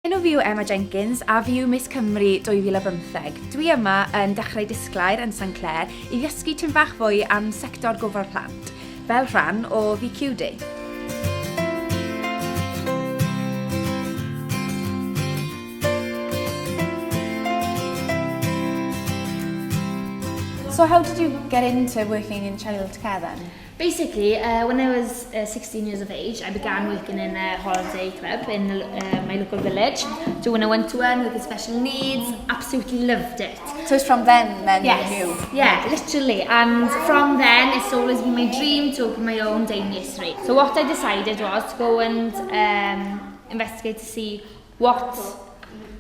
Enw fi yw Emma Jenkins a fi yw Miss Cymru 2015. Dwi yma yn dechrau disglair yn St Clair i ddysgu tym bach fwy am sector gofal plant, fel rhan o VQ Day. So how did you get into working in childcare then? Basically, when I was 16 years of age, I began working in a holiday club in my local village, doing a one-to-one with special needs. Absolutely loved it. So it's from then Yes, you knew? yeah, literally. And from then, it's always been my dream to open my own day nursery. So what I decided was to go and investigate to see what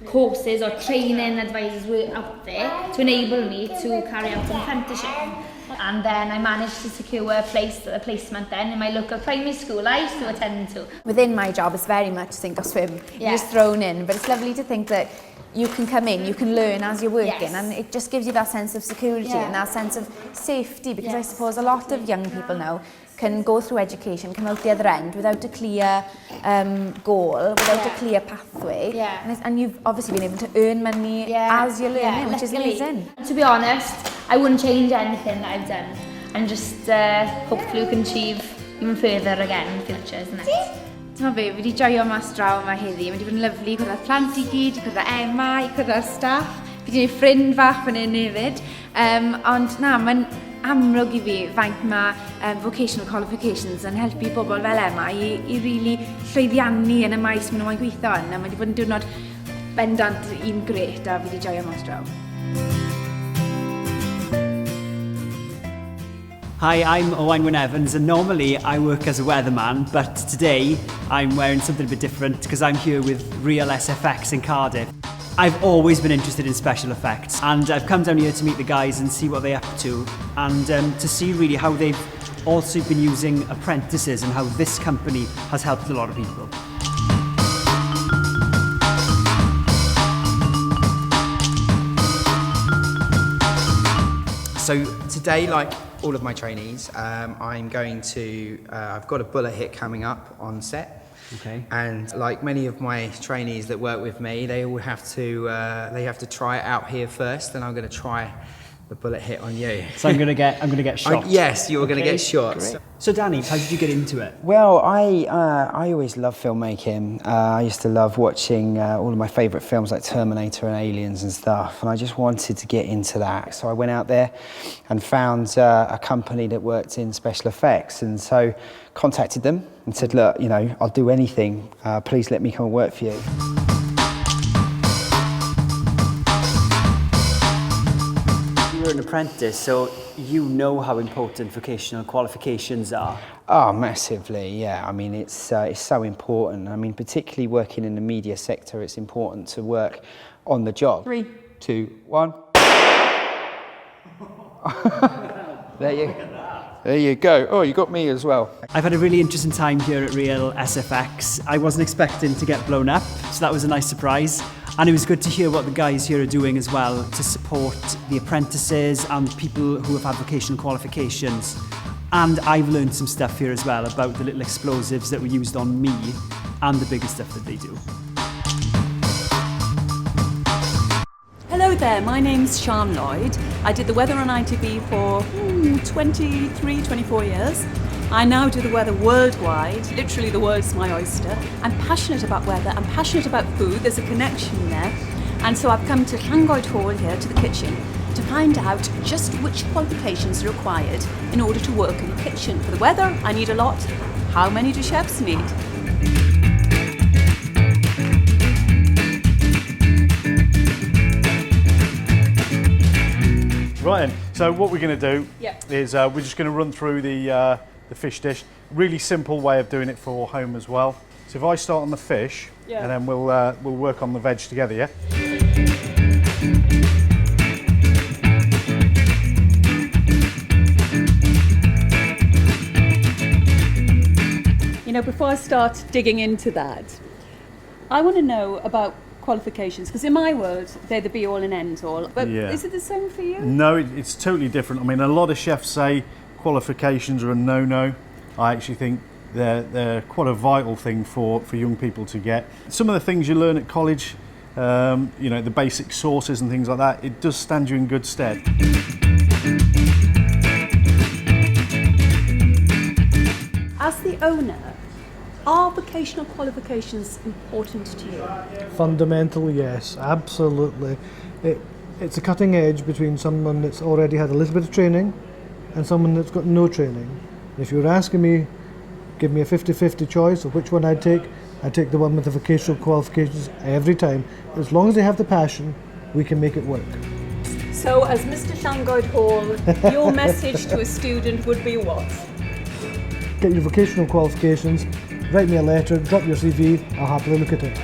courses or training advisors were out there to enable me to carry out an apprenticeship. And then I managed to secure a placement then in my local primary school I used to attend to. Within my job, it's very much sink or swim. Yeah. You're just thrown in, but it's lovely to think that you can come in, you can learn as you're working, Yes. and it just gives you that sense of security and that sense of safety, because I suppose a lot of young people now can go through education, come out the other end without a clear goal, without a clear pathway. Yeah. And you've obviously been able to earn money as you're learning, which is amazing. To be honest, I wouldn't change anything that I've done, and just hopefully we can achieve even further again in the future, isn't it? Ti'n fi wedi joio mas draw yma heddi. Mae wedi bod yn lyflu i cwrdd plant I gyd, I cwrdd Emma, I cwrdd staff. Fi wedi gwneud ffrind fach fan hyn hefyd. Ond na, mae'n amlwg I fi faint mae vocational qualifications yn helpu bobl fel Emma I really llwyddiannu yn y maes maen nhw'n gweithio yn. A mae wedi bod yn diwrnod bendant un gret a fi wedi joio mas draw. Hi, I'm Owain Wyn Evans, and normally I work as a weatherman, but today I'm wearing something a bit different because I'm here with Real SFX in Cardiff. I've always been interested in special effects, and I've come down here to meet the guys and see what they're up to, and to see really how they've also been using apprentices and how this company has helped a lot of people. So today, like all of my trainees, I'm going to, I've got a bullet hit coming up on set. Okay. And like many of my trainees that work with me, they all have to try it out here first, and I'm going to try the bullet hit on you. So I'm going to get shot. Yes, you're going to get shot. Great. So Danny, how did you get into it? Well, I always loved filmmaking. I used to love watching all of my favourite films like Terminator and Aliens and stuff, and I just wanted to get into that. So I went out there and found a company that worked in special effects, and so contacted them and said, look, you know, I'll do anything. Please let me come and work for you. You're an apprentice, so you know how important vocational qualifications are. Oh, massively, yeah. I mean, it's so important. I mean, particularly working in the media sector, it's important to work on the job. 3, 2, 1. There you go. Oh, you got me as well. I've had a really interesting time here at Real SFX. I wasn't expecting to get blown up, so that was a nice surprise. And it was good to hear what the guys here are doing as well to support the apprentices and people who have had vocational qualifications. And I've learned some stuff here as well about the little explosives that were used on me and the bigger stuff that they do. Hello there, my name's Sian Lloyd. I did the weather on ITV for 23, 24 years. I now do the weather worldwide, literally the world's my oyster. I'm passionate about weather, I'm passionate about food, there's a connection there. And so I've come to Llangoed Hall here, to the kitchen, to find out just which qualifications are required in order to work in the kitchen. For the weather, I need a lot. How many do chefs need? Right then, so what we're going to do is we're just going to run through the fish dish. Really simple way of doing it for home as well. So if I start on the fish, and then we'll work on the veg together, yeah? You know, before I start digging into that, I want to know about qualifications, because in my world, they're the be-all and end-all. But is it the same for you? No, it's totally different. I mean, a lot of chefs say qualifications are a no-no. I actually think They're quite a vital thing for young people to get. Some of the things you learn at college, you know, the basic sources and things like that, it does stand you in good stead. As the owner, are vocational qualifications important to you? Fundamentally, yes, absolutely. It's a cutting edge between someone that's already had a little bit of training and someone that's got no training. If you were asking me, give me a 50-50 choice of which one I'd take the one with the vocational qualifications every time. As long as they have the passion, we can make it work. So, as Mr. Llangoed Hall, your message to a student would be what? Get your vocational qualifications, write me a letter, drop your CV, I'll happily look at it.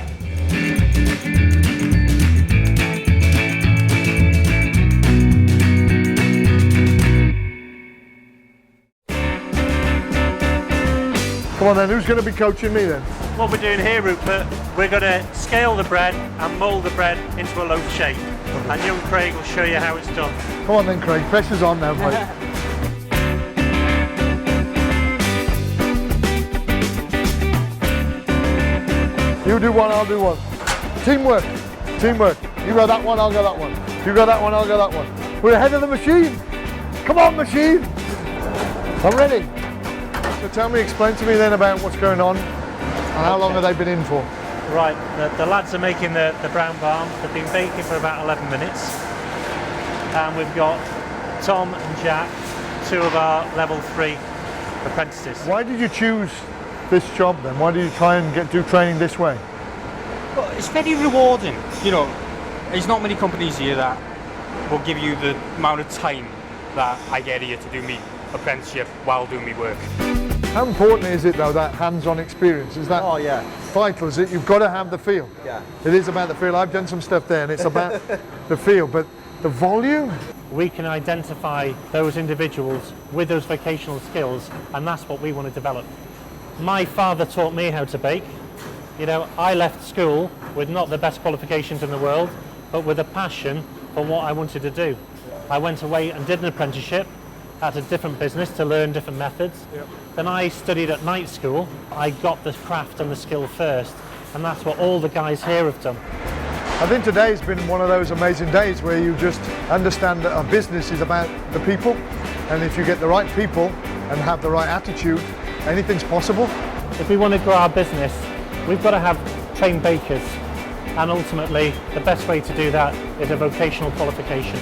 Come on then, who's going to be coaching me then? What we're doing here, Rupert, we're going to scale the bread and mould the bread into a loaf shape. And young Craig will show you how it's done. Come on then, Craig, pressure's on now, mate. You do one, I'll do one. Teamwork, teamwork. You go that one, I'll go that one. You go that one, I'll go that one. We're ahead of the machine. Come on, machine. I'm ready. So tell me, explain to me then about what's going on and how long have they been in for? Right, the lads are making the brown barm. They've been baking for about 11 minutes. And we've got Tom and Jack, 2 of our level 3 apprentices. Why did you choose this job then? Why did you try and do training this way? Well, it's very rewarding. You know, there's not many companies here that will give you the amount of time that I get here to do me apprenticeship while doing me work. How important is it though, that hands-on experience? Is that vital? Is it? You've got to have the feel. Yeah. It is about the feel. I've done some stuff there and it's about the feel, but the volume? We can identify those individuals with those vocational skills, and that's what we want to develop. My father taught me how to bake. You know, I left school with not the best qualifications in the world, but with a passion for what I wanted to do. I went away and did an apprenticeship at a different business to learn different methods. Yep. Then I studied at night school. I got the craft and the skill first, and that's what all the guys here have done. I think today's been one of those amazing days where you just understand that a business is about the people, and if you get the right people and have the right attitude, anything's possible. If we want to grow our business, we've got to have trained bakers, and ultimately the best way to do that is a vocational qualification.